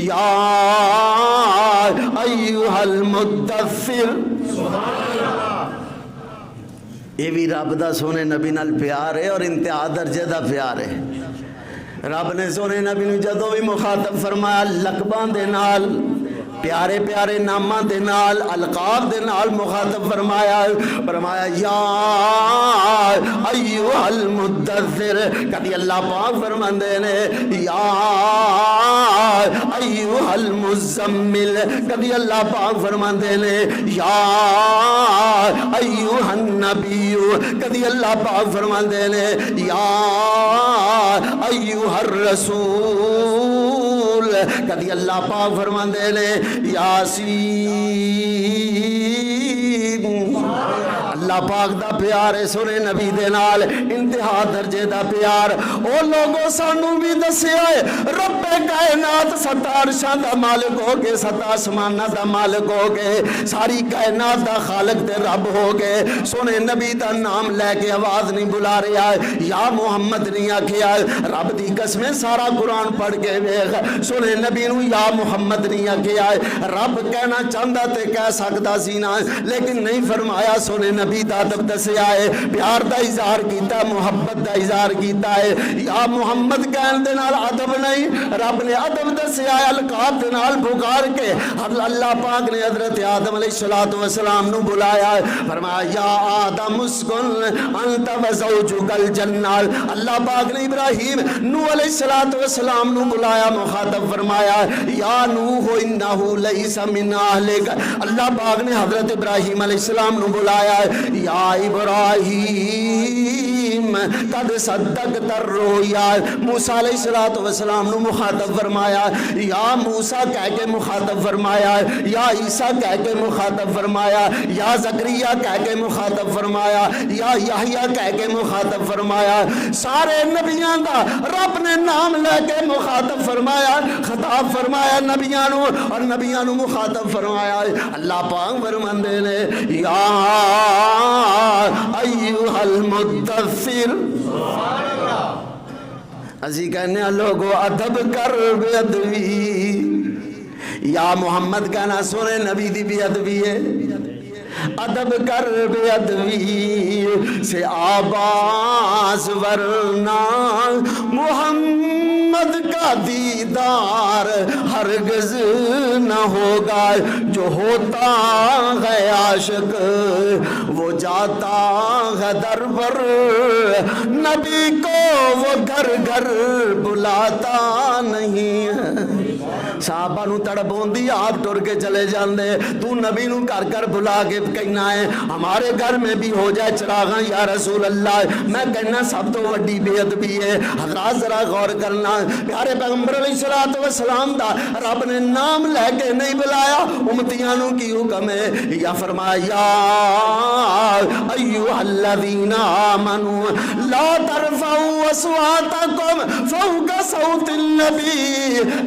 یا ایھا المدثر. یہ بھی رب دا سونے نبی نال پیار ہے اور انتہا درجے دا پیار ہے. رب نے سونے نبی نو جدو بھی مخاطب فرمایا لقباں دے نال پیارے پیارے ناماں دے نال القاب دے نال مخاطب فرمایا یا ایھا المدثر. کبھی اللہ پاک فرماندے نے یا ایھا المزمل. کبھی اللہ پاک فرماندے نے یا ایھا النبی. کبھی اللہ پاک فرماندے نے یا ایھا الرسول. کبھی اللہ پاک فرماندے نے یاسین. اللہ پاک دا پیار ہے سونے نبی دے نال انتہا درجے دا پیار. او لوگوں سانو بھی دسیا ہے رب کائنات سات عرشاں دا مالک ہو کے سات آسماناں دا مالک ہو کے ساری کائنات دا خالق تے رب ہو کے سونے نبی دا نام لے کے آواز نہیں بلا رہا ہے یا محمد نہیں آکھیا. رب دی قسم سارا قرآن پڑھ کے ویکھ سونے نبی نو یا محمد نہیں آکھیا. رب کہنا چاہندا تے کہہ سکدا سی نا لیکن نہیں فرمایا. سونے نبی دا ادب دسیا ہے پیار دا اظہار کیتا ہے محبت دا اظہار کیتا ہے. یا محمد کہن دے نال ادب نہیں رب نے ادب دسیا ہے القاب دے نال پکار کے. اللہ پاک نے حضرت آدم علیہ السلام نو بلایا ہے فرمایا یا آدم اسکن انت وزوجک الجنہ. اللہ پاک نے ابراہیم نو علیہ السلام نو بلایا مخاطب فرمایا یا نوح انہ لیس من اہلک. اللہ پاک نے حضرت ابراہیم علیہ السلام نو بلایا یا ابراہیم قد صدقت الرؤیا. موسیٰ علیہ السلام نو مخاطب فرمایا یا موسیٰ کہہ کے مخاطب فرمایا یا عیسیٰ کہہ کے مخاطب فرمایا یا زکریا کہہ کے مخاطب فرمایا یا یحییٰ کہہ کے مخاطب فرمایا. سارے نبیاں دا رب نے نام لے کے مخاطب فرمایا خطاب فرمایا نبیاں نو اور نبیاں نو مخاطب فرمایا. اللہ پاک فرماندے نے یا ایھا المدثر. اسی کہنے لوگو ادب کر بے ادبی. یا محمد کہنا سونے نبی دی بے ادبی ہے. ادب کر بے ادبی سے آباز ورنہ محمد کا دیدار ہرگز نہ ہوگا. جو ہوتا ہے عاشق وہ جاتا ہے در پر نبی کو وہ گھر گھر بلاتا نہیں ہے. صحابہ نو تڑپوندی آپ ٹر کے چلے جاندے تو نبی نو کر کر بلا کے کہنا ہے ہمارے گھر میں بھی ہو جائے چراغاں یا رسول اللہ. میں کہنا سب تو وڈی بے ادبی ہے. حضرات ذرا غور کرنا پیارے پیغمبر علیہ السلام دا رب نے نام لے کے نہیں بلایا امتیاں نو کی حکم ہے یا فرمایا ایھا الذین آمنوا لا ترفعوا اصواتکم فوق صوت النبی.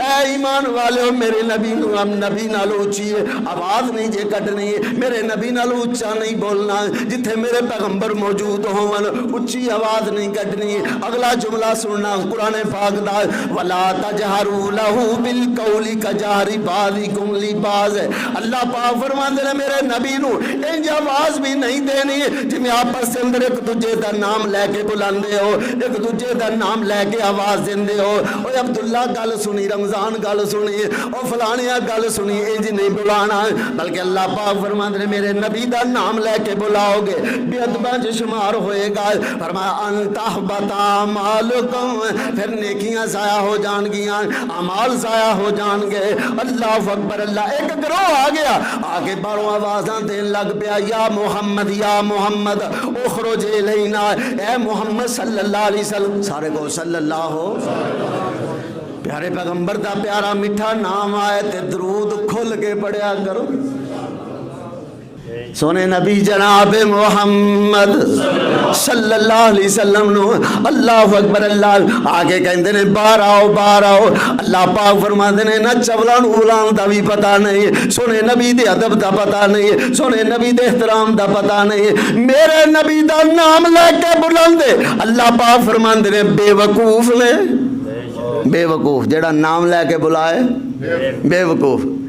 اے ایمان والے میرے نبی نو ہم نبی نالو اونچی آواز نہیں جے کٹنی میرے نبی نالو اونچا نہیں بولنا جتھے میرے پیغمبر موجود ہون اونچی آواز نہیں کٹنی. اگلا جملہ سننا قرآن پاک دا ولا تجہروا لہ بالقول کجہر بعضکم لبعض. اللہ پاک فرماندے نے میرے نبی نو انج آواز بھی نہیں دینی جویں آپس دے اندر ایک دوجے دا نام لے کے بلاندے ہو ایک دوجے دا نام لے کے آواز دیندے ہو. اوے عبداللہ گل سنی رمضان گل سنی او فلانیاں گل سنی انج نہیں بلانا بلکہ اللہ پاک فرماندے نے میرے نبی دا نام لے کے بلاؤ گے بے ادباں وچ شمار ہوئے گا. فرمایا ان تحبط اعمالکم پھر نیکیاں ضائع ہو جان گیاں اعمال ضائع ہو جان گے. اللہ اکبر. اللہ ایک گروہ آ گیا آگے باہروں آوازاں دین لگ پیا یا محمد اخرج الینا. اے محمد صلی اللہ علیہ وسلم سارے کو صلی اللہ ہو پیارے پیغمبر دا پیارا میٹھا نام آئے تے درود کھل کے پڑھیا کرو. سونے نبی جناب محمد صلی اللہ علیہ وسلم نو اللہ اکبر. اللہ آگے کہندے نے باہر آؤ. اللہ پاک فرماندے نے نہ چولاں اولان دا بھی پتہ نہیں سونے نبی دے ادب دا پتہ نہیں سونے نبی دے احترام دا پتہ نہیں میرے نبی دا نام لے کے بلاندے. اللہ پاک فرماندے نے بے وقوف نے بے وقوف جڑا نام لے کے بلائے بے وقوف